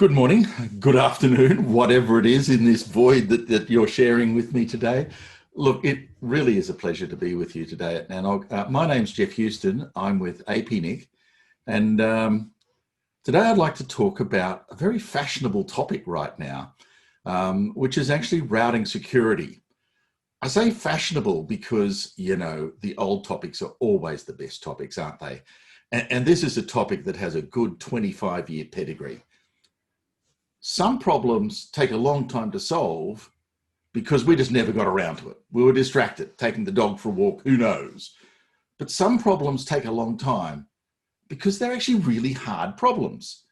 Good morning, good afternoon, whatever it is in this void that you're sharing with me today. Look, it really is a pleasure to be with you today at NANOG. My name's Geoff Huston. I'm with APNIC, and today I'd like to talk about a very fashionable topic right now, which is actually routing security. I say fashionable because, you know, the old topics are always the best topics, aren't they? And this is a topic that has a good 25-year pedigree. Some problems take a long time to solve because we just never got around to it. We were distracted, taking the dog for a walk, who knows? But some problems take a long time because they're actually really hard problems.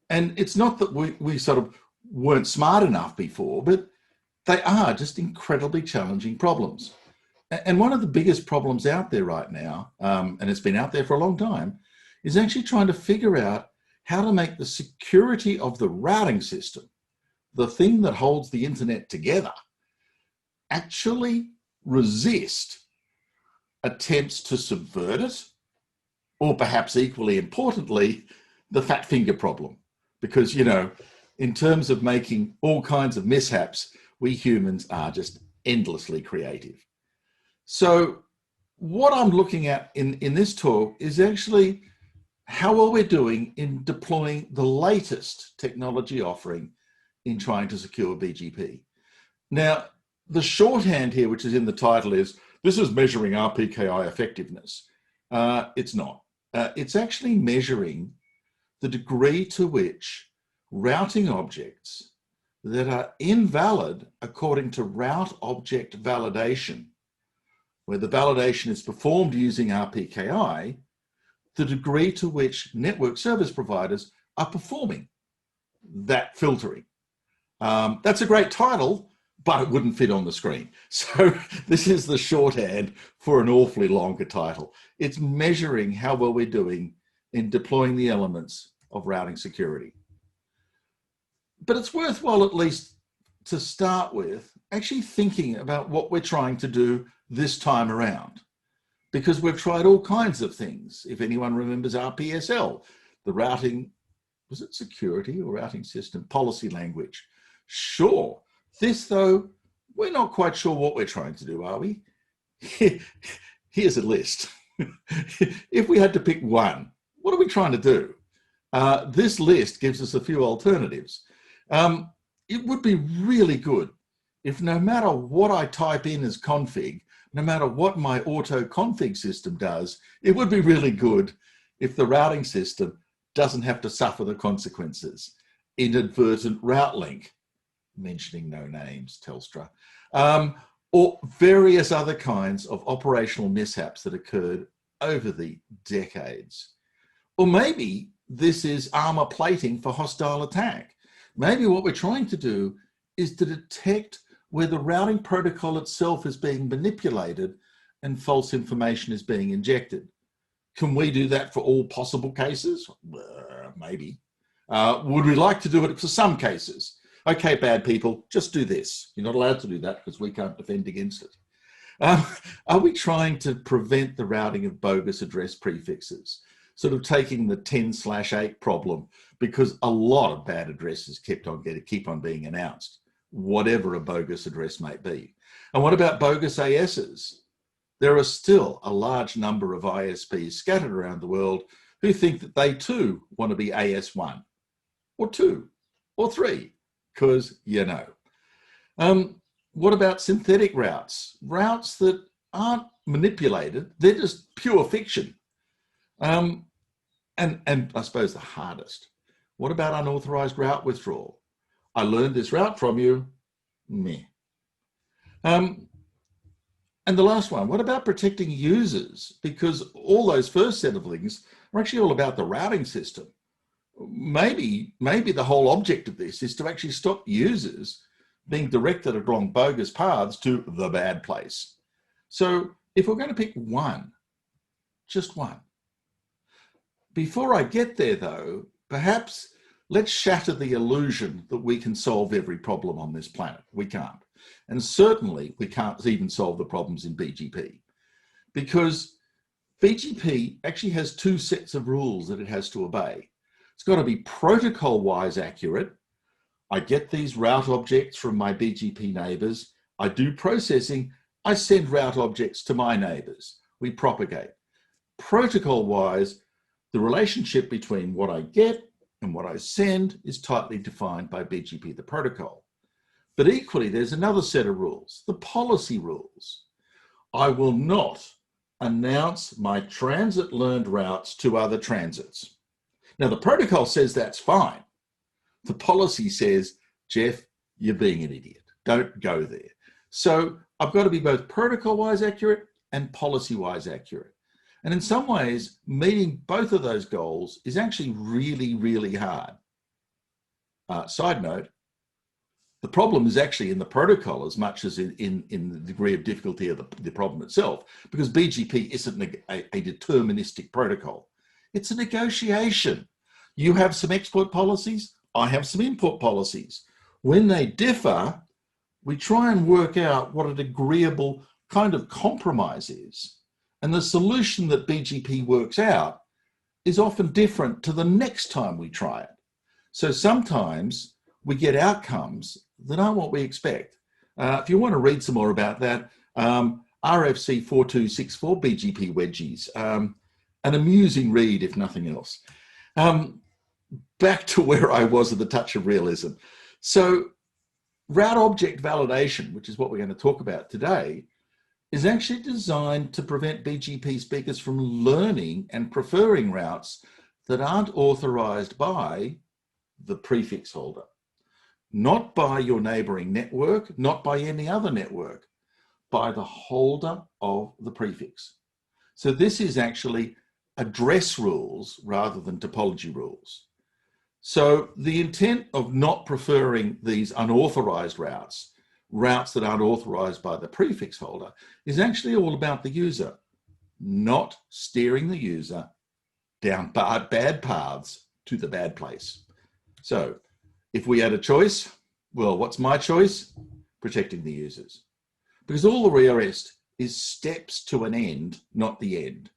And it's not that we sort of weren't smart enough before, but they are just incredibly challenging problems. And one of the biggest problems out there right now, and it's been out there for a long time, is actually trying to figure out how to make the security of the routing system, the thing that holds the internet together, actually resist attempts to subvert it, or perhaps equally importantly, the fat finger problem. Because, you know, in terms of making all kinds of mishaps, we humans are just endlessly creative. So what I'm looking at in this talk is actually how well we're doing in deploying the latest technology offering in trying to secure BGP. Now, the shorthand here, which is in the title, is this is measuring RPKI effectiveness. It's not. It's actually measuring the degree to which routing objects that are invalid according to route object validation, where the validation is performed using RPKI, the degree to which network service providers are performing that filtering. That's a great title, but it wouldn't fit on the screen. So this is the shorthand for an awfully longer title. It's measuring how well we're doing in deploying the elements of routing security. But it's worthwhile, at least to start with, actually thinking about what we're trying to do this time around. Because we've tried all kinds of things. If anyone remembers RPSL, the routing, was it security or routing system policy language? Sure. This, though, we're not quite sure what we're trying to do, are we? Here's a list. If we had to pick one, what are we trying to do? This list gives us a few alternatives. It would be really good if no matter what I type in as config, no matter what my auto config system does, it would be really good if the routing system doesn't have to suffer the consequences. Inadvertent route link, mentioning no names, Telstra, or various other kinds of operational mishaps that occurred over the decades. Or maybe this is armor plating for hostile attack. Maybe what we're trying to do is to detect where the routing protocol itself is being manipulated and false information is being injected. Can we do that for all possible cases? Maybe. Would we like to do it for some cases? Okay, bad people, just do this. You're not allowed to do that because we can't defend against it. Are we trying to prevent the routing of bogus address prefixes? Sort of taking the 10/8 problem, because a lot of bad addresses keep on being announced, whatever a bogus address may be. And what about bogus ASs? There are still a large number of ISPs scattered around the world who think that they too want to be AS1 or 2 or 3, because you know. What about synthetic routes? Routes that aren't manipulated, they're just pure fiction. And I suppose the hardest, what about unauthorized route withdrawal? I learned this route from you, meh. And the last one, what about protecting users? Because all those first set of things are actually all about the routing system. Maybe the whole object of this is to actually stop users being directed along bogus paths to the bad place. So if we're going to pick one, just one. Before I get there though, perhaps let's shatter the illusion that we can solve every problem on this planet. We can't. And certainly we can't even solve the problems in BGP, because BGP actually has two sets of rules that it has to obey. It's got to be protocol-wise accurate. I get these route objects from my BGP neighbors. I do processing. I send route objects to my neighbors. We propagate. Protocol-wise, the relationship between what I get and what I send is tightly defined by BGP, the protocol. But equally, there's another set of rules, the policy rules. I will not announce my transit learned routes to other transits. Now, the protocol says that's fine. The policy says, Geoff, you're being an idiot. Don't go there. So I've got to be both protocol-wise accurate and policy-wise accurate. And in some ways, meeting both of those goals is actually really, really hard. Side note, the problem is actually in the protocol as much as in the degree of difficulty of the problem itself, because BGP isn't a deterministic protocol. It's a negotiation. You have some export policies, I have some import policies. When they differ, we try and work out what an agreeable kind of compromise is. And the solution that BGP works out is often different to the next time we try it. So sometimes we get outcomes that aren't what we expect. If you want to read some more about that, RFC 4264 BGP wedgies, an amusing read if nothing else. Back to where I was at the touch of realism. So route object validation, which is what we're going to talk about today, is actually designed to prevent BGP speakers from learning and preferring routes that aren't authorized by the prefix holder, not by your neighboring network, not by any other network, by the holder of the prefix. So this is actually address rules rather than topology rules. So the intent of not preferring these unauthorized routes, routes that aren't authorized by the prefix holder, is actually all about the user, not steering the user down bad paths to the bad place. So if we had a choice, well, what's my choice? Protecting the users. Because all the rest is steps to an end, not the end.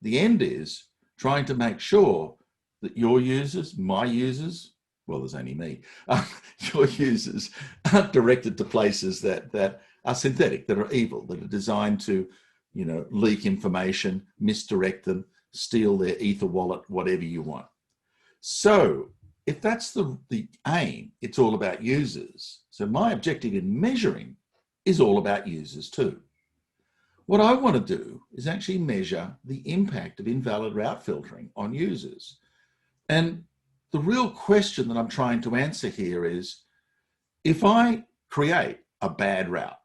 The end is trying to make sure that your users, my users, well, there's only me, your users aren't directed to places that are synthetic, that are evil, that are designed to, leak information, misdirect them, steal their ether wallet, whatever you want. So if that's the aim, it's all about users. So my objective in measuring is all about users too. What I want to do is actually measure the impact of invalid route filtering on users. And the real question that I'm trying to answer here is, if I create a bad route,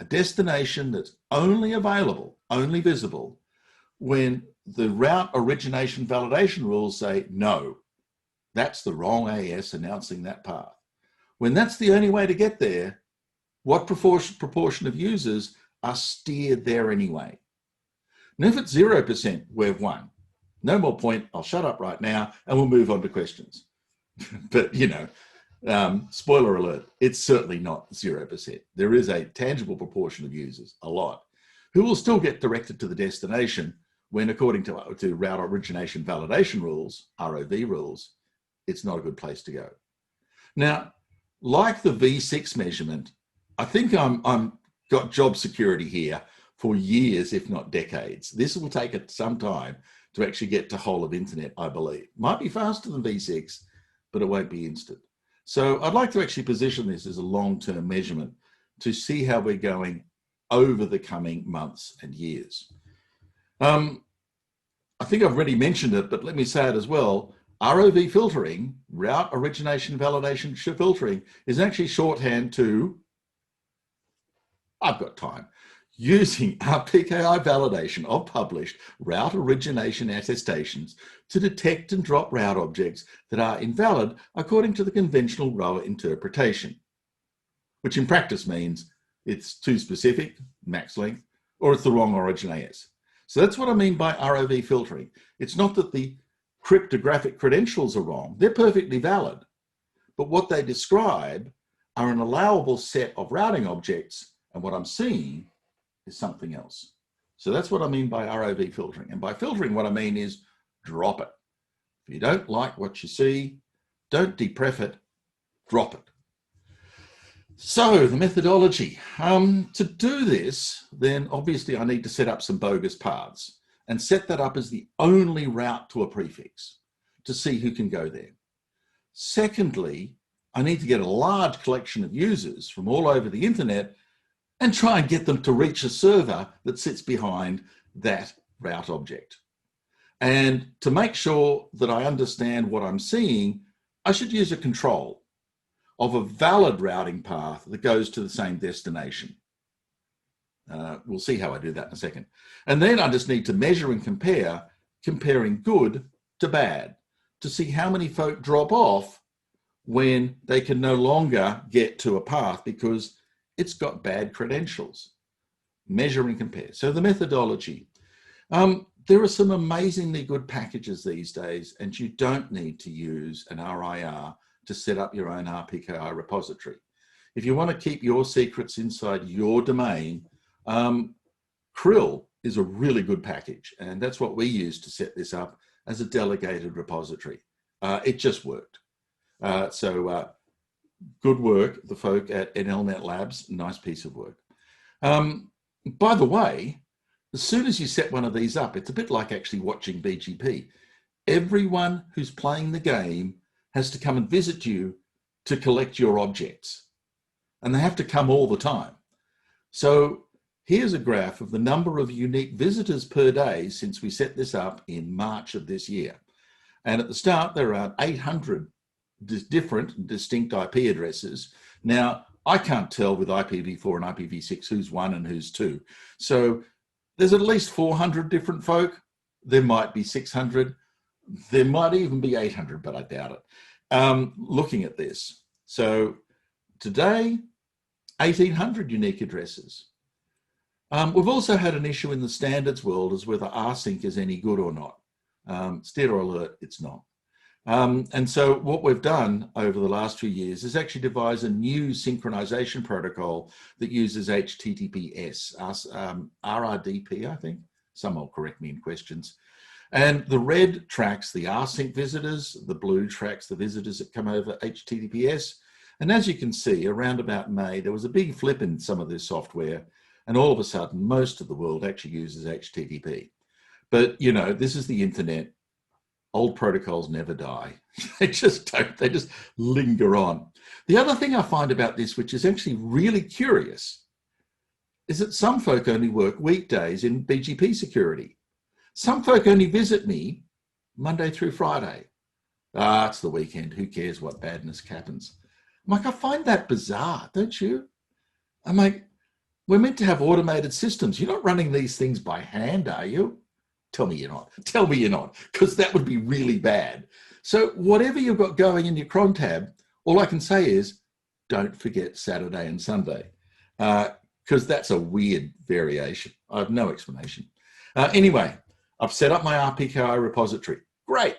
a destination that's only available, only visible, when the route origination validation rules say, no, that's the wrong AS announcing that path. When that's the only way to get there, what proportion of users are steered there anyway? And if it's 0%, we've won. No more point, I'll shut up right now and we'll move on to questions. But, spoiler alert, it's certainly not 0%. There is a tangible proportion of users, a lot, who will still get directed to the destination when, according to route origination validation rules, ROV rules, it's not a good place to go. Now, like the V6 measurement, I think I'm got job security here for years, if not decades. This will take some time to actually get to whole of internet, I believe. Might be faster than V6, but it won't be instant. So I'd like to actually position this as a long-term measurement to see how we're going over the coming months and years. I think I've already mentioned it, but let me say it as well. ROV filtering, route origination validation filtering, is actually shorthand to, I've got time, using RPKI validation of published route origination attestations to detect and drop route objects that are invalid according to the conventional Roa interpretation, which in practice means it's too specific, max length, or it's the wrong origin AS. So that's what I mean by ROV filtering. It's not that the cryptographic credentials are wrong, they're perfectly valid, but what they describe are an allowable set of routing objects, and what I'm seeing is something else. So that's what I mean by ROV filtering. And by filtering, what I mean is drop it. If you don't like what you see, don't depref it, drop it. So the methodology, to do this, then obviously I need to set up some bogus paths and set that up as the only route to a prefix to see who can go there. Secondly, I need to get a large collection of users from all over the internet and try and get them to reach a server that sits behind that route object. And to make sure that I understand what I'm seeing, I should use a control of a valid routing path that goes to the same destination. We'll see how I do that in a second. And then I just need to measure and compare, comparing good to bad, to see how many folk drop off when they can no longer get to a path because it's got bad credentials. Measure and compare. So the methodology. There are some amazingly good packages these days, and you don't need to use an RIR to set up your own RPKI repository. If you want to keep your secrets inside your domain, Krill is a really good package, and that's what we use to set this up as a delegated repository. It just worked. Good work, the folk at NLNet Labs, nice piece of work. By the way, as soon as you set one of these up, it's a bit like actually watching BGP. Everyone who's playing the game has to come and visit you to collect your objects. And they have to come all the time. So here's a graph of the number of unique visitors per day since we set this up in March of this year. And at the start, there are 800 different distinct IP addresses. Now, I can't tell with IPv4 and IPv6 who's one and who's two. So there's at least 400 different folk. There might be 600. There might even be 800, but I doubt it. Looking at this. So today, 1,800 unique addresses. We've also had an issue in the standards world as whether rsync is any good or not. Stereo alert, it's not. And so what we've done over the last few years is actually devise a new synchronization protocol that uses HTTPS, RRDP, I think. Some will correct me in questions. And the red tracks the rsync visitors, the blue tracks the visitors that come over HTTPS. And as you can see, around about May, there was a big flip in some of this software, and all of a sudden, most of the world actually uses HTTP. But, you know, this is the internet. Old protocols never die. They just don't, they just linger on. The other thing I find about this, which is actually really curious, is that some folk only work weekdays in BGP security. Some folk only visit me Monday through Friday. It's the weekend. Who cares what badness happens? I'm like, I find that bizarre, don't you? I'm like, we're meant to have automated systems. You're not running these things by hand, are you? Tell me you're not. Tell me you're not, because that would be really bad. So whatever you've got going in your cron tab, all I can say is don't forget Saturday and Sunday, because that's a weird variation. I have no explanation. Anyway, I've set up my RPKI repository. Great.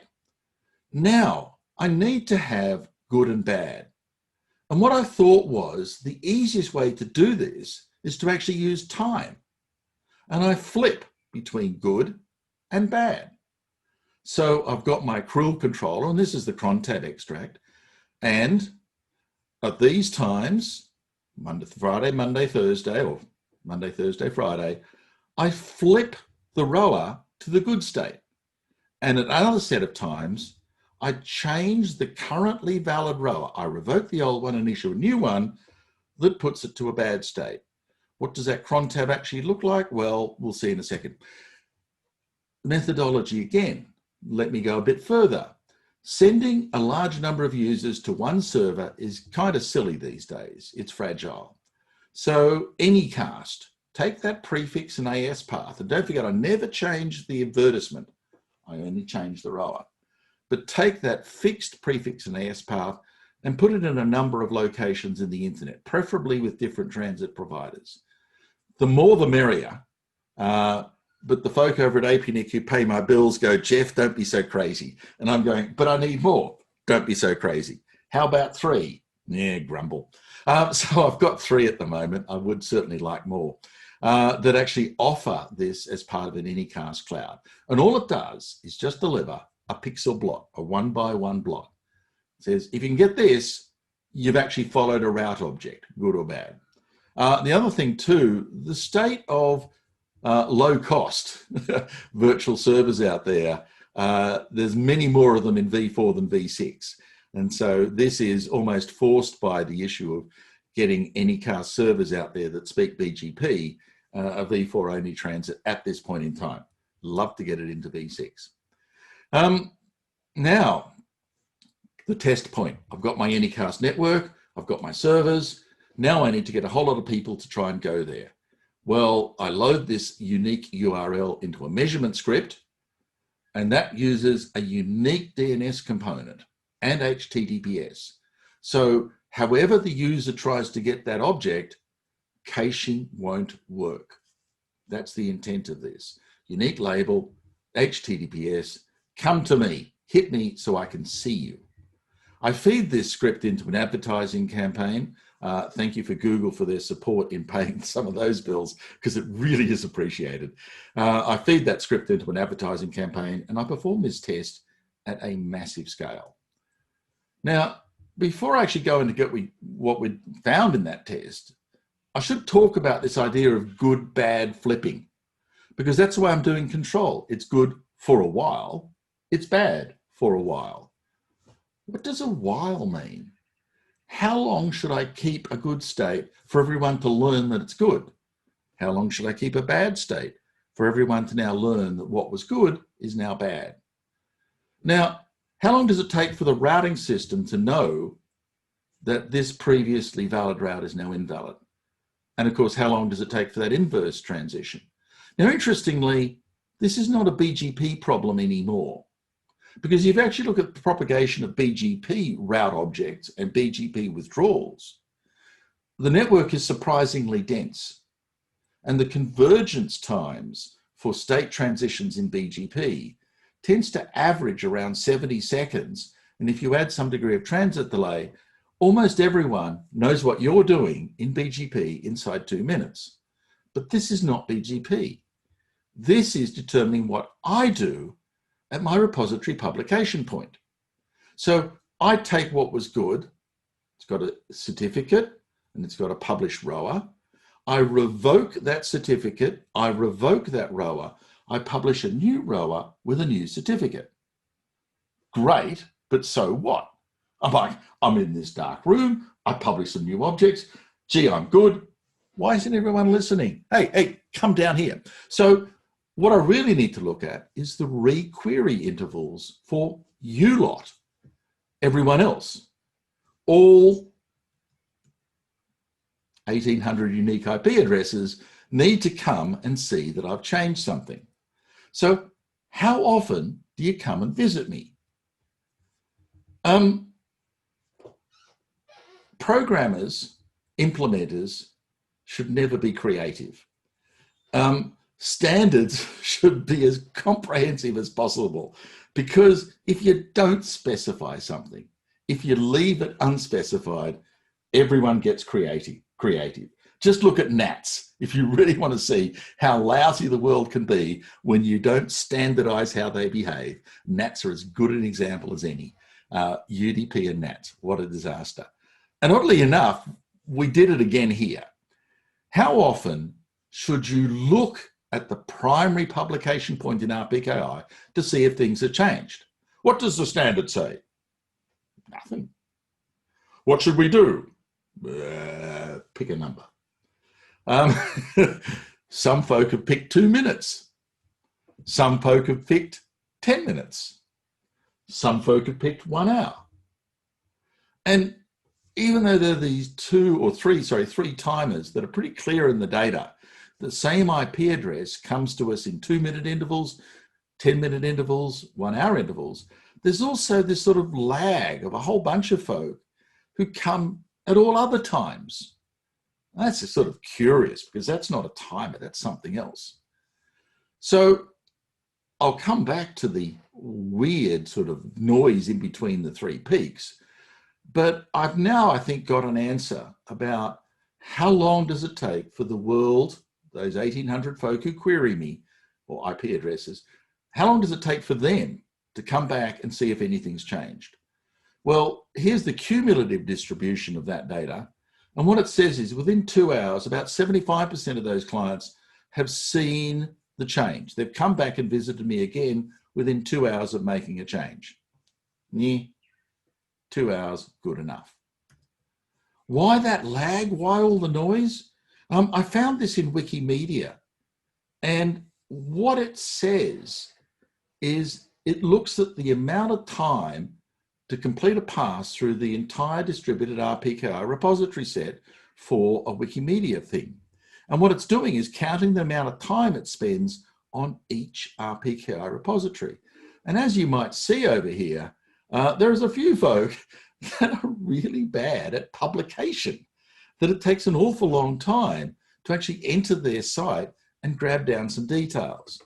Now I need to have good and bad. And what I thought was the easiest way to do this is to actually use time. And I flip between good and bad. So I've got my cruel controller, and this is the cron tab extract. And at these times, Monday, Friday, Monday, Thursday, or Monday, Thursday, Friday, I flip the Roa to the good state. And at another set of times, I change the currently valid Roa. I revoke the old one and issue a new one that puts it to a bad state. What does that cron tab actually look like? Well, we'll see in a second. Methodology again. Let me go a bit further. Sending a large number of users to one server is kind of silly these days. It's fragile. So anycast, take that prefix and AS path. And don't forget, I never changed the advertisement. I only changed the Roa. But take that fixed prefix and AS path and put it in a number of locations in the internet, preferably with different transit providers. The more the merrier. But the folk over at APNIC who pay my bills go, Geoff, don't be so crazy. And I'm going, but I need more. Don't be so crazy. How about 3? Yeah, grumble. So I've got 3 at the moment. I would certainly like more that actually offer this as part of an Anycast cloud. And all it does is just deliver a pixel block, a 1-by-1 block. It says, if you can get this, you've actually followed a route object, good or bad. The other thing too, the state of low cost virtual servers out there, there's many more of them in V4 than V6. And so this is almost forced by the issue of getting Anycast servers out there that speak BGP, a V4 only transit at this point in time. Love to get it into V6. Now, the test point. I've got my Anycast network, I've got my servers. Now I need to get a whole lot of people to try and go there. Well, I load this unique URL into a measurement script, and that uses a unique DNS component and HTTPS. So however the user tries to get that object, caching won't work. That's the intent of this. Unique label, HTTPS, come to me, hit me so I can see you. I feed this script into an advertising campaign. Thank you for Google for their support in paying some of those bills, because it really is appreciated. I feed that script into an advertising campaign, and I perform this test at a massive scale. Now, before I actually go into what we found in that test, I should talk about this idea of good, bad flipping, because that's why I'm doing control. It's good for a while, it's bad for a while. What does a while mean? How long should I keep a good state for everyone to learn that it's good? How long should I keep a bad state for everyone to now learn that what was good is now bad? Now, how long does it take for the routing system to know that this previously valid route is now invalid? And of course, how long does it take for that inverse transition? Now, interestingly, this is not a BGP problem anymore, because if you actually look at the propagation of BGP route objects and BGP withdrawals, the network is surprisingly dense. And the convergence times for state transitions in BGP tends to average around 70 seconds. And if you add some degree of transit delay, almost everyone knows what you're doing in BGP inside 2 minutes. But this is not BGP. This is determining what I do at my repository publication point. So I take what was good, it's got a certificate and it's got a published ROA. I revoke that certificate, I revoke that ROA, I publish a new ROA with a new certificate. Great, but so what? I'm in this dark room, I publish some new objects, gee, I'm good. Why isn't everyone listening? Hey, come down here. So what I really need to look at is the re-query intervals for you lot, everyone else. All 1,800 unique IP addresses need to come and see that I've changed something. So how often do you come and visit me? Programmers, implementers should never be creative. Standards should be as comprehensive as possible, because if you don't specify something, if you leave it unspecified, everyone gets creative. Just look at gnats. If you really want to see how lousy the world can be when you don't standardize how they behave, gnats are as good an example as any. UDP and gnats, what a disaster. And oddly enough, we did it again here. How often should you look at the primary publication point in RPKI to see if things have changed? What does the standard say? Nothing. What should we do? Pick a number. Some folk have picked 2 minutes. Some folk have picked 10 minutes. Some folk have picked 1 hour. And even though there are these three timers that are pretty clear in the data, the same IP address comes to us in 2-minute intervals, 10-minute intervals, 1-hour intervals. There's also this sort of lag of a whole bunch of folk who come at all other times. That's just sort of curious, because that's not a timer, that's something else. So I'll come back to the weird sort of noise in between the 3 peaks, but I've now, I think, got an answer about how long does it take for the world, those 1,800 folk who query me, or IP addresses, how long does it take for them to come back and see if anything's changed. Well, here's the cumulative distribution of that data. And what it says is within 2 hours, about 75% of those clients have seen the change. They've come back and visited me again within 2 hours of making a change. 2 hours, good enough. Why that lag? Why all the noise? I found this in Wikimedia, and what it says is it looks at the amount of time to complete a pass through the entire distributed RPKI repository set for a Wikimedia thing. And what it's doing is counting the amount of time it spends on each RPKI repository. And as you might see over here, there's a few folk that are really bad at publication, that it takes an awful long time to actually enter their site and grab down some details.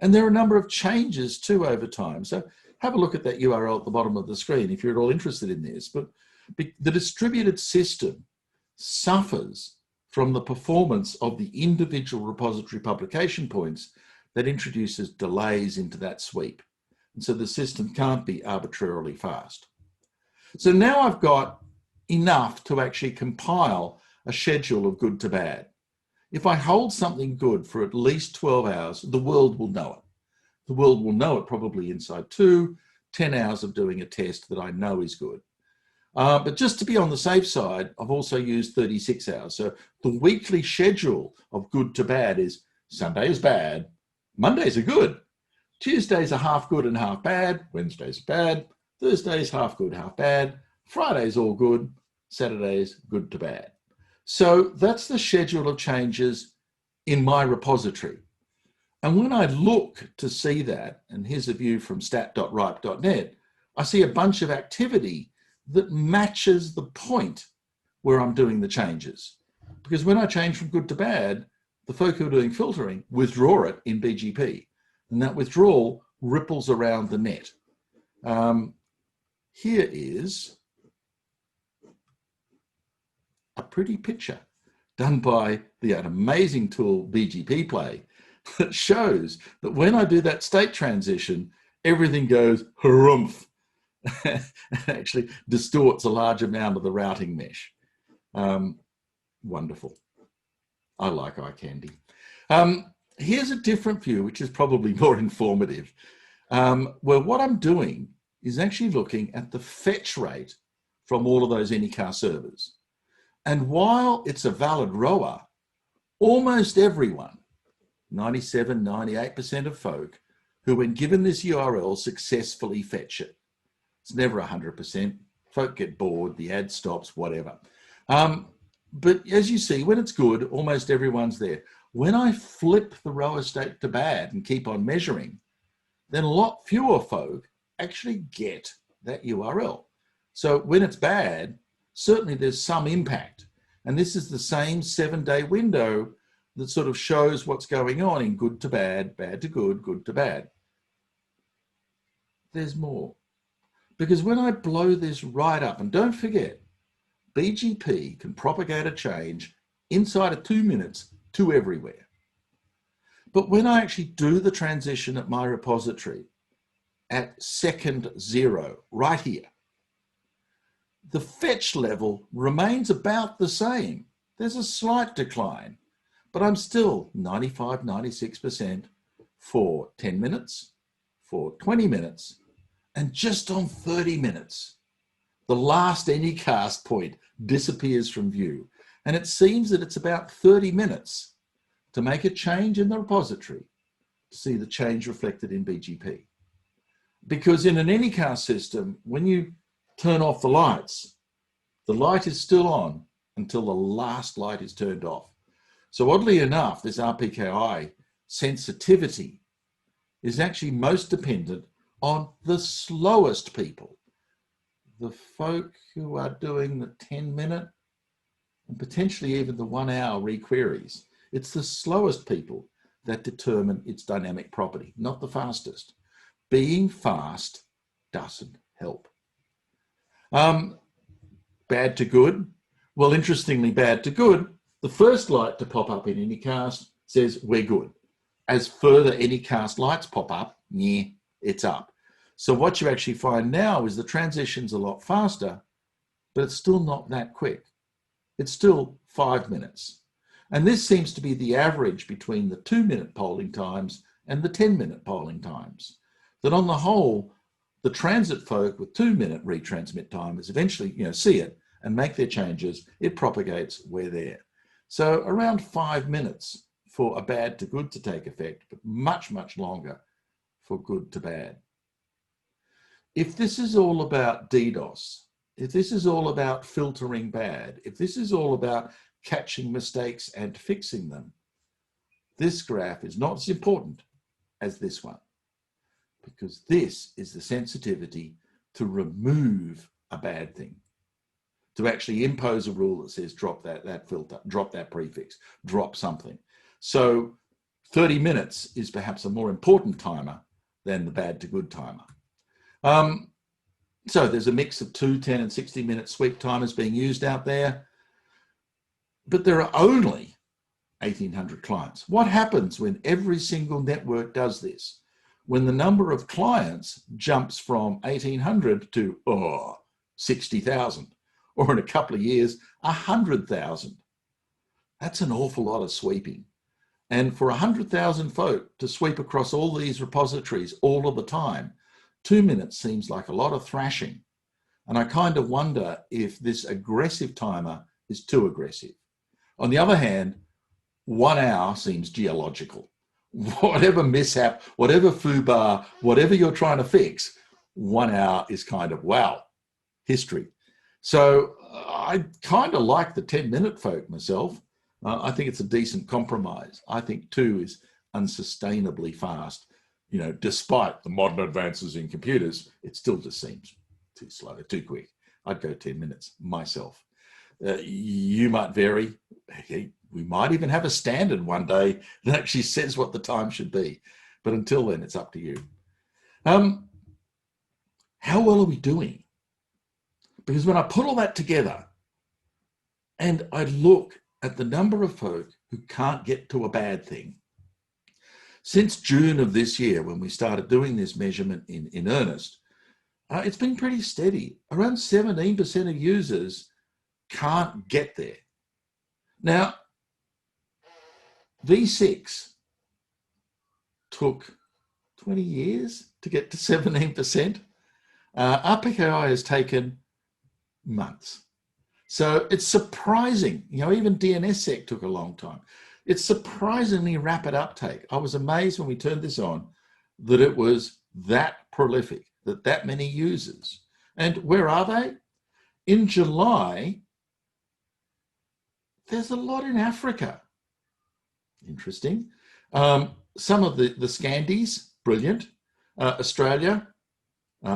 And there are a number of changes too over time. So have a look at that URL at the bottom of the screen if you're at all interested in this. But the distributed system suffers from the performance of the individual repository publication points that introduces delays into that sweep. And so the system can't be arbitrarily fast. So now I've got enough to actually compile a schedule of good to bad. If I hold something good for at least 12 hours, the world will know it. The world will know it probably inside 10 hours of doing a test that I know is good. But just to be on the safe side, I've also used 36 hours. So the weekly schedule of good to bad is Sunday is bad, Mondays are good, Tuesdays are half good and half bad, Wednesdays bad, Thursdays half good, half bad, Fridays all good, Saturdays good to bad. So that's the schedule of changes in my repository. And when I look to see that, and here's a view from stat.ripe.net, I see a bunch of activity that matches the point where I'm doing the changes. Because when I change from good to bad, the folk who are doing filtering withdraw it in BGP. And that withdrawal ripples around the net. Here is a pretty picture done by an amazing tool, BGP Play, that shows that when I do that state transition, everything goes harumph. And actually distorts a large amount of the routing mesh. Wonderful. I like eye candy. Here's a different view, which is probably more informative, where what I'm doing is actually looking at the fetch rate from all of those Anycast servers. And while it's a valid ROA, almost everyone, 97, 98% of folk who, when given this URL, successfully fetch it. It's never 100%. Folk get bored, the ad stops, whatever. But as you see, when it's good, almost everyone's there. When I flip the ROA state to bad and keep on measuring, then a lot fewer folk actually get that URL. So when it's bad, certainly there's some impact. And this is the same 7-day window that sort of shows what's going on in good to bad, bad to good to bad. There's more. Because when I blow this right up, and don't forget, BGP can propagate a change inside of 2 minutes to everywhere. But when I actually do the transition at my repository at second 0, right here, the fetch level remains about the same. There's a slight decline, but I'm still 95, 96% for 10 minutes, for 20 minutes, and just on 30 minutes, the last Anycast point disappears from view. And it seems that it's about 30 minutes to make a change in the repository to see the change reflected in BGP. Because in an Anycast system, when you turn off the lights, the light is still on until the last light is turned off. So oddly enough, this RPKI sensitivity is actually most dependent on the slowest people, the folk who are doing the 10-minute and potentially even the 1-hour requeries. It's the slowest people that determine its dynamic property, not the fastest. Being fast doesn't help. Bad to good. Well, interestingly, bad to good, the first light to pop up in Anycast says we're good. As further Anycast lights pop up, it's up. So what you actually find now is the transition's a lot faster, but it's still not that quick. It's still 5 minutes. And this seems to be the average between the 2-minute polling times and the 10-minute polling times. That on the whole, the transit folk with 2-minute retransmit timers eventually, see it and make their changes. It propagates, we're there. So around 5 minutes for a bad to good to take effect, but much, much longer for good to bad. If this is all about DDoS, if this is all about filtering bad, if this is all about catching mistakes and fixing them, this graph is not as important as this one, because this is the sensitivity to remove a bad thing, to actually impose a rule that says drop that filter, drop that prefix, drop something. So 30 minutes is perhaps a more important timer than the bad to good timer. So there's a mix of 2, 10 and 60-minute sweep timers being used out there, but there are only 1,800 clients. What happens when every single network does this? When the number of clients jumps from 1,800 to 60,000, or in a couple of years, 100,000. That's an awful lot of sweeping. And for 100,000 folk to sweep across all these repositories all of the time, 2 minutes seems like a lot of thrashing. And I kind of wonder if this aggressive timer is too aggressive. On the other hand, 1 hour seems geological. Whatever mishap, whatever foobar, whatever you're trying to fix, 1 hour is kind of, wow, history. So I kind of like the 10-minute folk myself. I think it's a decent compromise. I think 2 is unsustainably fast. Despite the modern advances in computers, it still just seems too slow, too quick. I'd go 10 minutes myself. You might vary. We might even have a standard one day that actually says what the time should be. But until then, it's up to you. How well are we doing? Because when I put all that together and I look at the number of folk who can't get to a bad thing, since June of this year, when we started doing this measurement in earnest, it's been pretty steady. Around 17% of users can't get there. Now, V6 took 20 years to get to 17%. RPKI has taken months. So it's surprising, even DNSSEC took a long time. It's surprisingly rapid uptake. I was amazed when we turned this on that it was that prolific, that many users. And where are they? In July, there's a lot in Africa. Interesting. Some of the Scandies, brilliant. Australia,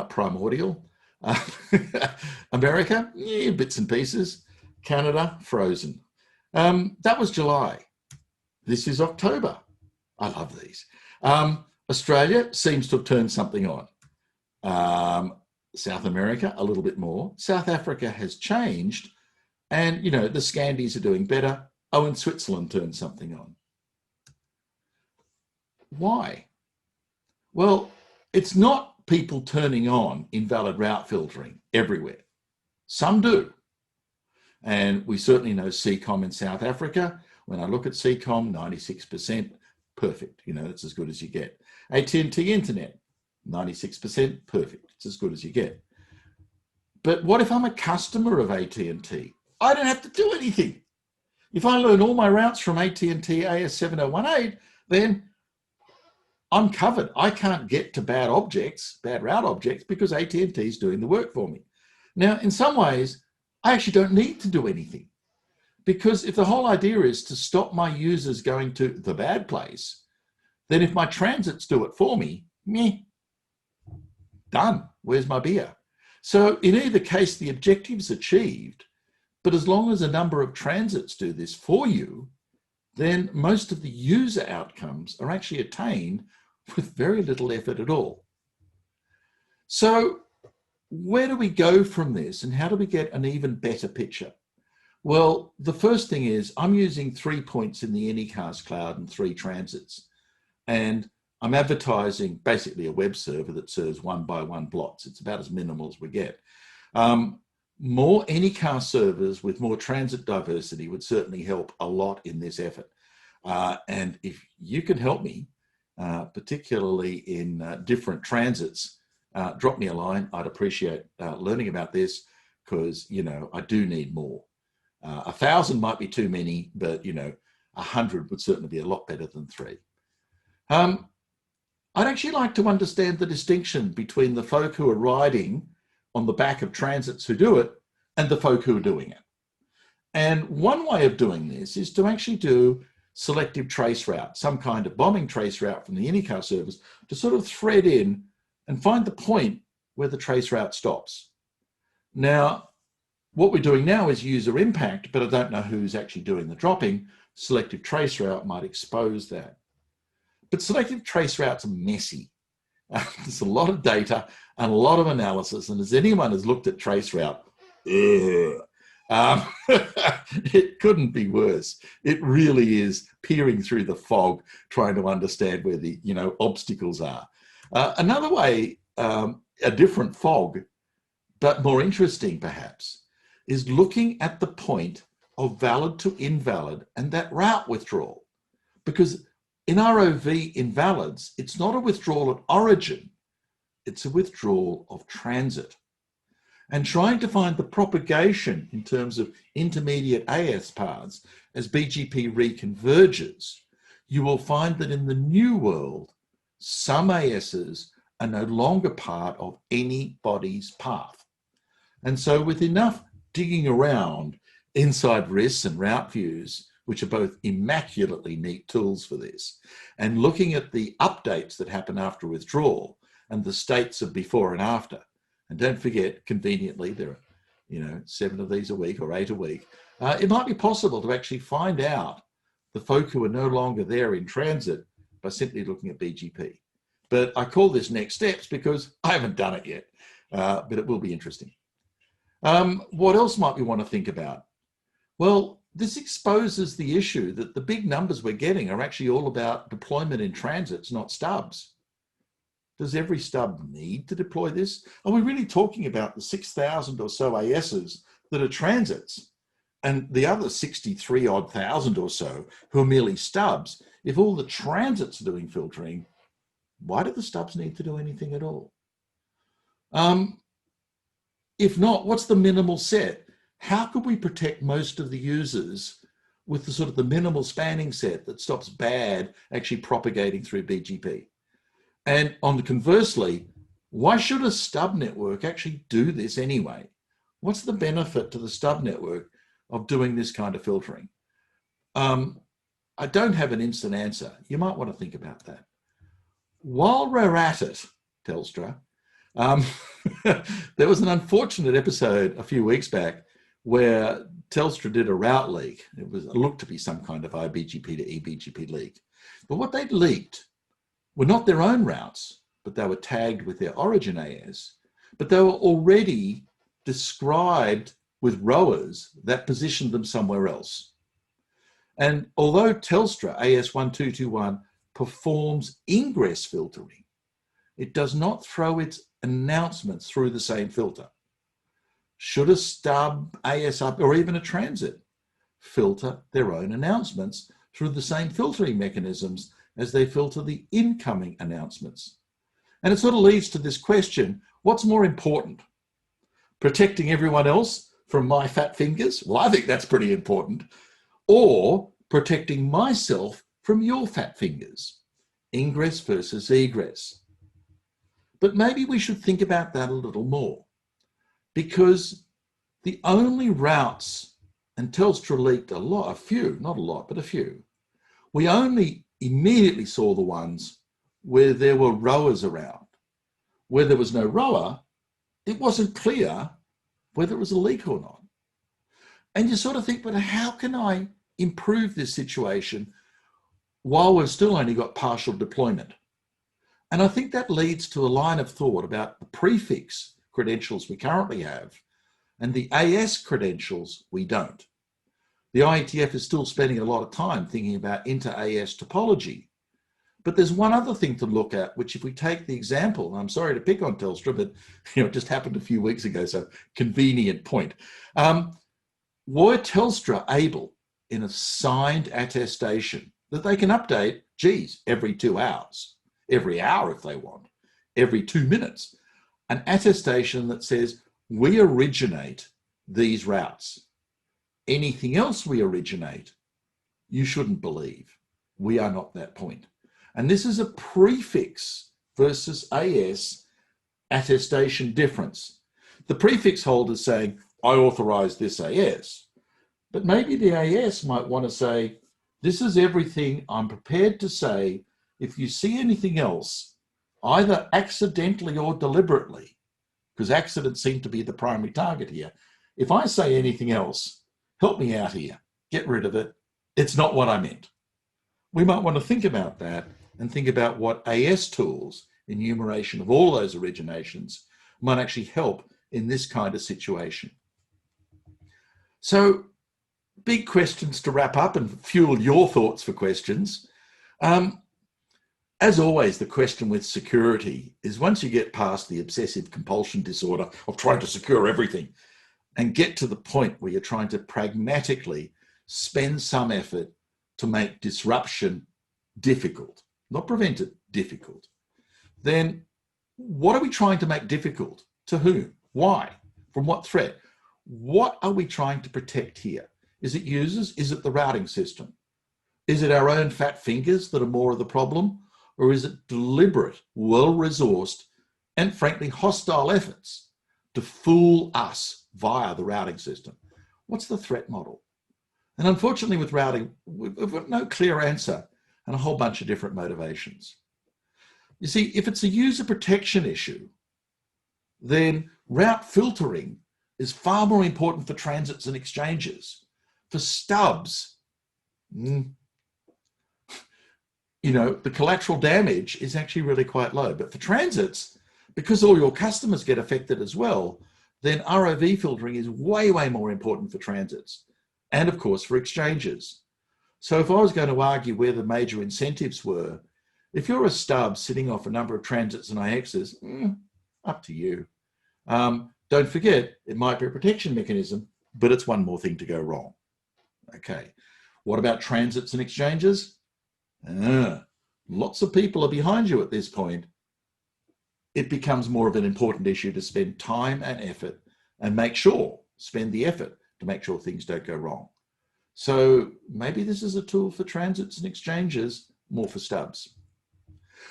primordial. America, bits and pieces. Canada, frozen. That was July. This is October. I love these. Australia seems to have turned something on. South America, a little bit more. South Africa has changed. And, the Scandies are doing better. Oh, and Switzerland turned something on. Why? Well, it's not people turning on invalid route filtering everywhere. Some do. And we certainly know CCOM in South Africa. When I look at CCOM, 96%, perfect. It's as good as you get. AT&T Internet, 96%, perfect. It's as good as you get. But what if I'm a customer of AT&T? I don't have to do anything. If I learn all my routes from AT&T AS7018, then I'm covered. I can't get to bad route objects, because AT&T is doing the work for me. Now, in some ways, I actually don't need to do anything, because if the whole idea is to stop my users going to the bad place, then if my transits do it for me, done. Where's my beer? So in either case, the objective's achieved, but as long as a number of transits do this for you, then most of the user outcomes are actually attained with very little effort at all. So where do we go from this, and how do we get an even better picture? Well, the first thing is I'm using 3 points in the Anycast cloud and 3 transits. And I'm advertising basically a web server that serves 1-by-1 blots. It's about as minimal as we get. More anycar servers with more transit diversity would certainly help a lot in this effort. And if you can help me, particularly in different transits, drop me a line. I'd appreciate learning about this, because, you know, I do need more. 1,000 might be too many, but, you know, 100 would certainly be a lot better than 3. I'd actually like to understand the distinction between the folk who are riding on the back of transits who do it and the folk who are doing it. And one way of doing this is to actually do selective trace route, some kind of bombing trace route from the anycar servers, to sort of thread in and find the point where the trace route stops. Now, what we're doing now is user impact, but I don't know who's actually doing the dropping. Selective trace route might expose that. But selective trace routes are messy. There's a lot of data and a lot of analysis. And as anyone has looked at trace route, it couldn't be worse. It really is peering through the fog, trying to understand where the, you know, obstacles are. Another way, a different fog, but more interesting perhaps, is looking at the point of valid to invalid and that route withdrawal. Because in ROV invalids, it's not a withdrawal at origin, it's a withdrawal of transit. And trying to find the propagation in terms of intermediate AS paths as BGP reconverges, you will find that in the new world, some ASs are no longer part of anybody's path. And so with enough digging around inside risks and route views, which are both immaculately neat tools for this, and looking at the updates that happen after withdrawal and the states of before and after. And don't forget, conveniently, there are, you know, 7 of these a week or 8 a week. It might be possible to actually find out the folk who are no longer there in transit by simply looking at BGP. But I call this next steps because I haven't done it yet, but it will be interesting. What else might we want to think about? Well, this exposes the issue that the big numbers we're getting are actually all about deployment in transits, not stubs. Does every stub need to deploy this? Are we really talking about the 6,000 or so ASs that are transits and the other 63 odd thousand or so who are merely stubs? If all the transits are doing filtering, why do the stubs need to do anything at all? If not, what's the minimal set? How could we protect most of the users with the sort of the minimal spanning set that stops bad actually propagating through BGP? And on the conversely, why should a stub network actually do this anyway? What's the benefit to the stub network of doing this kind of filtering? I don't have an instant answer. You might want to think about that. While we're at it, Telstra, there was an unfortunate episode a few weeks back where Telstra did a route leak. It looked to be some kind of iBGP to eBGP leak. But what they'd leaked were not their own routes, but they were tagged with their origin AS, but they were already described with ROAs that positioned them somewhere else. And although Telstra AS1221 performs ingress filtering, it does not throw its announcements through the same filter. Should a stub, AS up, or even a transit filter their own announcements through the same filtering mechanisms as they filter the incoming announcements? And it sort of leads to this question, what's more important? Protecting everyone else from my fat fingers? Well, I think that's pretty important. Or protecting myself from your fat fingers? Ingress versus egress. But maybe we should think about that a little more, because the only routes, and Telstra leaked a few, not a lot, but a few, we only immediately saw the ones where there were ROAs around. Where there was no ROA, it wasn't clear whether it was a leak or not. And you sort of think, but how can I improve this situation while we've still only got partial deployment? And I think that leads to a line of thought about the prefix credentials we currently have and the AS credentials we don't. The IETF is still spending a lot of time thinking about inter-AS topology, But there's one other thing to look at, which if we take the example, and I'm sorry to pick on Telstra, but it just happened a few weeks ago, so convenient point. Were Telstra able, in a signed attestation, that they can update, geez, every 2 hours, every hour if they want, every 2 minutes, an attestation that says, we originate these routes. Anything else we originate, you shouldn't believe. We are not that point. And this is a prefix versus AS attestation difference. The prefix holder is saying, I authorize this AS. But maybe the AS might want to say, this is everything I'm prepared to say. If you see anything else, either accidentally or deliberately, because accidents seem to be the primary target here. If I say anything else, help me out here, get rid of it. It's not what I meant. We might want to think about that and think about what AS tools, enumeration of all those originations, might actually help in this kind of situation. So, big questions to wrap up and fuel your thoughts for questions. As always, the question with security is once you get past the obsessive compulsion disorder of trying to secure everything and get to the point where you're trying to pragmatically spend some effort to make disruption difficult, not prevent it, difficult, then what are we trying to make difficult? To whom? Why? From what threat? What are we trying to protect here? Is it users? Is it the routing system? Is it our own fat fingers that are more of the problem? Or is it deliberate, well-resourced, and frankly hostile efforts to fool us via the routing system? What's the threat model? And unfortunately with routing, we've got no clear answer and a whole bunch of different motivations. You see, if it's a user protection issue, then route filtering is far more important for transits and exchanges. For stubs, the collateral damage is actually really quite low. But for transits, because all your customers get affected as well, then ROV filtering is way, way more important for transits. And of course, for exchanges. So if I was going to argue where the major incentives were, if you're a stub sitting off a number of transits and IXs, up to you. Don't forget, it might be a protection mechanism, but it's one more thing to go wrong. Okay, what about transits and exchanges? Lots of people are behind you at this point. It becomes more of an important issue to spend time and effort and spend the effort to make sure things don't go wrong. So maybe this is a tool for transits and exchanges, more for stubs.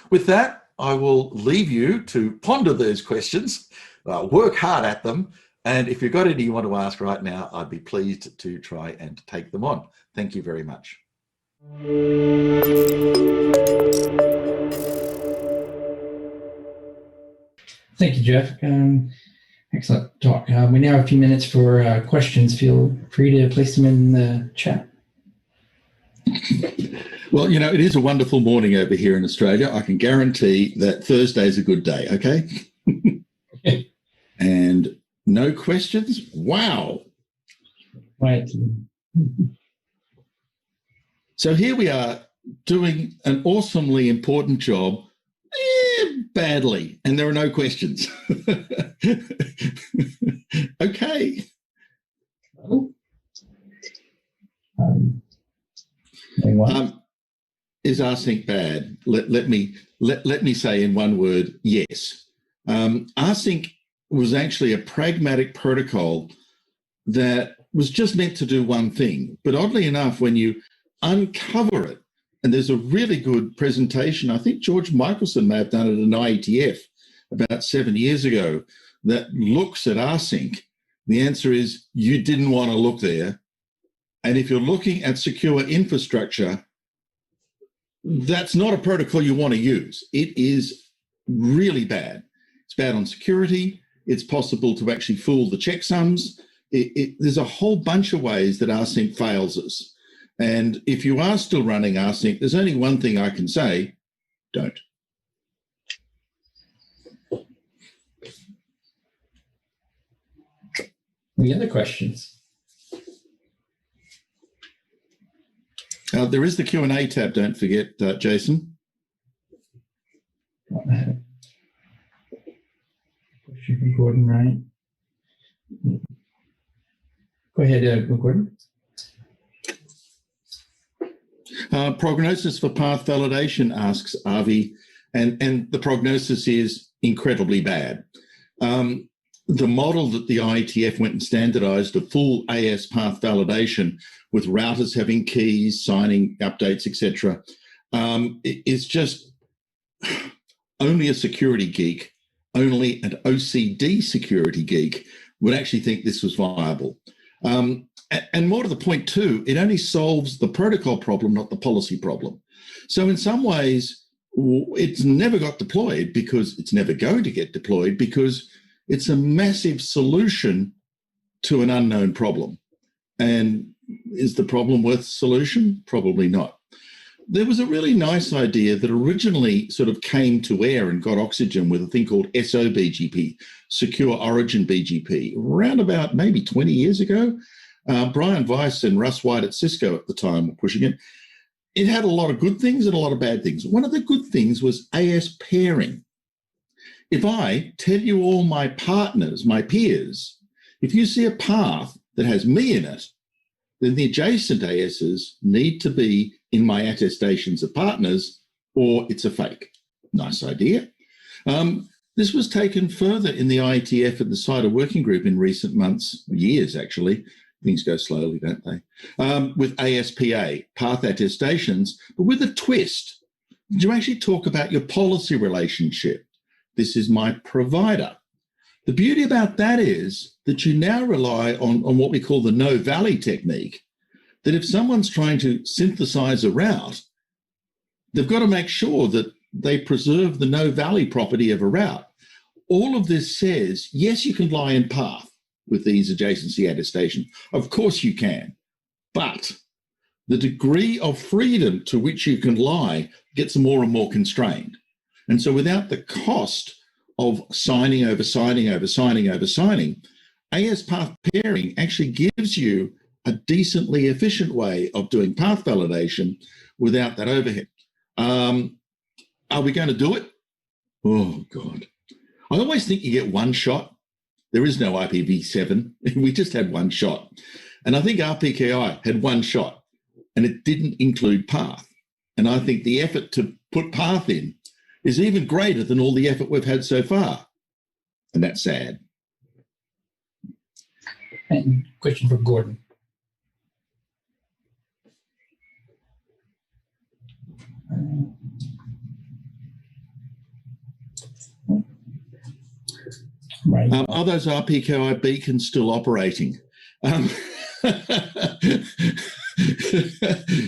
With that, I will leave you to ponder those questions, work hard at them, and if you've got any you want to ask right now, I'd be pleased to try and take them on. Thank you very much. Thank you, Geoff. Excellent talk. We now have a few minutes for questions. Feel free to place them in the chat. Well, it is a wonderful morning over here in Australia. I can guarantee that Thursday is a good day, okay? Okay. And no questions? Wow. Right. So here we are doing an awesomely important job, badly, and there are no questions. Okay. Is rsync bad? Let me say in one word, yes. Rsync was actually a pragmatic protocol that was just meant to do one thing. But oddly enough, when you uncover it, and there's a really good presentation, I think George Michelson may have done it in IETF about 7 years ago, that looks at rsync. The answer is you didn't want to look there. And if you're looking at secure infrastructure, that's not a protocol you want to use. It is really bad. It's bad on security. It's possible to actually fool the checksums. There's a whole bunch of ways that rsync fails us. And if you are still running rsync, there's only one thing I can say, don't. Any other questions? There is the Q&A tab, don't forget, Jason. question from Gordon, right? Go ahead, Gordon. Prognosis for path validation, asks Avi, and the prognosis is incredibly bad. The model that the IETF went and standardised, a full AS path validation with routers having keys, signing updates, etc., is just only a security geek, only an OCD security geek would actually think this was viable. And more to the point too, it only solves the protocol problem, not the policy problem. So in some ways, it's never got deployed because it's never going to get deployed because it's a massive solution to an unknown problem. And is the problem worth solution? Probably not. There was a really nice idea that originally sort of came to air and got oxygen with a thing called SOBGP, Secure Origin BGP, around about maybe 20 years ago. Brian Weiss and Russ White at Cisco at the time were pushing it. It had a lot of good things and a lot of bad things. One of the good things was AS pairing. If I tell you all my partners, my peers, if you see a path that has me in it, then the adjacent ASs need to be in my attestations of partners or it's a fake. Nice idea. This was taken further in the IETF and the CIDR working group in recent months, years actually. Things go slowly, don't they? With ASPA, path attestations, but with a twist. Did you actually talk about your policy relationship? This is my provider. The beauty about that is that you now rely on what we call the no valley technique, that if someone's trying to synthesize a route, they've got to make sure that they preserve the no valley property of a route. All of this says, yes, you can lie in path with these adjacency attestation. Of course you can, but the degree of freedom to which you can lie gets more and more constrained. And so without the cost of signing over signing over signing over signing, AS path pairing actually gives you a decently efficient way of doing path validation without that overhead. Are we going to do it? Oh, God. I always think you get one shot. There is no IPv7. We just had one shot. And I think RPKI had one shot, and it didn't include path. And I think the effort to put path in is even greater than all the effort we've had so far. And that's sad. And question for Gordon. Right. Are those RPKI beacons still operating?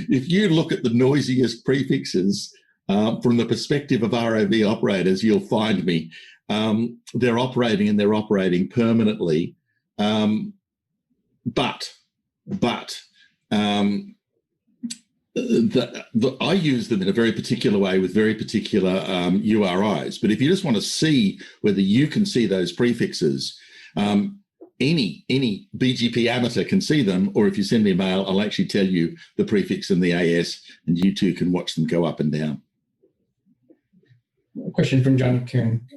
If you look at the noisiest prefixes from the perspective of ROV operators, you'll find me. They're operating and they're operating permanently. But I use them in a very particular way with very particular URIs. But if you just want to see whether you can see those prefixes, any BGP amateur can see them, or if you send me a mail, I'll actually tell you the prefix and the AS, and you too can watch them go up and down. A question from John Kieran.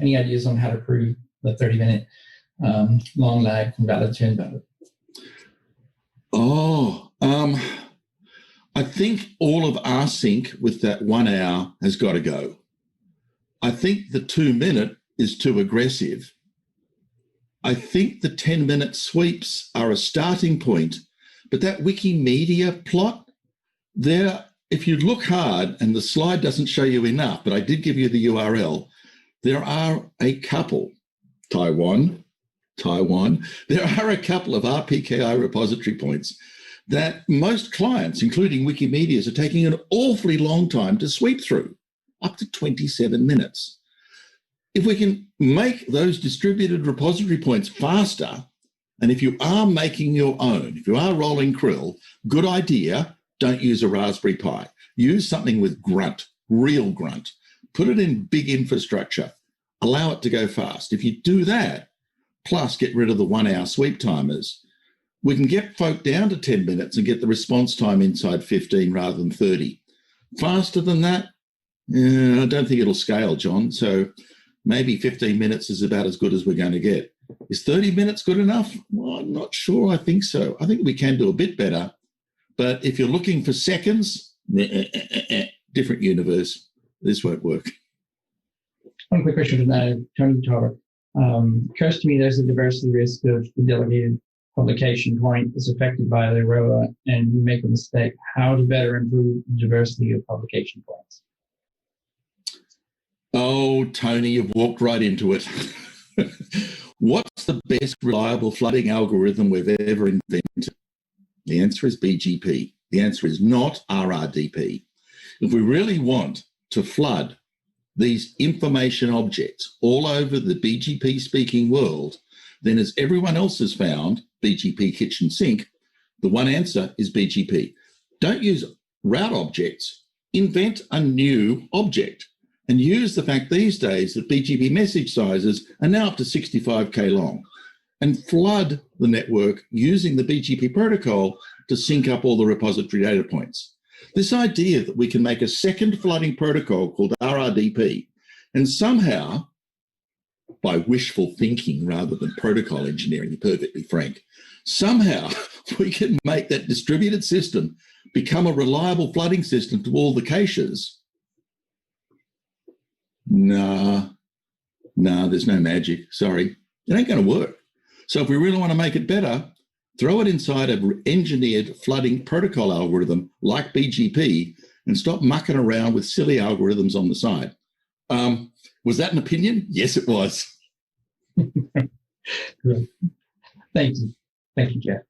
Any ideas on how to prove the 30-minute long lag from valid to invalid? I think all of rsync with that 1 hour has got to go. I think the 2-minute is too aggressive. I think the 10-minute sweeps are a starting point, but that Wikimedia plot there, if you look hard, and the slide doesn't show you enough, but I did give you the URL, there are a couple, Taiwan, there are a couple of RPKI repository points that most clients, including Wikimedias, are taking an awfully long time to sweep through, up to 27 minutes. If we can make those distributed repository points faster, and if you are making your own, if you are rolling krill, good idea, don't use a Raspberry Pi. Use something with grunt, real grunt. Put it in big infrastructure. Allow it to go fast. If you do that, plus get rid of the 1 hour sweep timers, we can get folk down to 10 minutes and get the response time inside 15 rather than 30. Faster than that, I don't think it'll scale, John. So maybe 15 minutes is about as good as we're going to get. Is 30 minutes good enough? Well, I'm not sure. I think so. I think we can do a bit better. But if you're looking for seconds, different universe. This won't work. One quick question from Tony Totter. Occurs to me there's a diversity risk of the delegated publication point is affected by the ROA and you make a mistake. How to better improve the diversity of publication points? Oh, Tony, you've walked right into it. What's the best reliable flooding algorithm we've ever invented? The answer is BGP. The answer is not RRDP. If we really want to flood these information objects all over the BGP speaking world, then as everyone else has found, BGP kitchen sink, the one answer is BGP. Don't use route objects, invent a new object and use the fact these days that BGP message sizes are now up to 65K long and flood the network using the BGP protocol to sync up all the repository data points. This idea that we can make a second flooding protocol called RRDP and somehow, by wishful thinking rather than protocol engineering, to be perfectly frank, somehow we can make that distributed system become a reliable flooding system to all the caches. Nah, there's no magic. Sorry, it ain't going to work. So if we really want to make it better, throw it inside an engineered flooding protocol algorithm like BGP and stop mucking around with silly algorithms on the side. Was that an opinion? Yes, it was. Good. Thank you. Thank you, Geoff.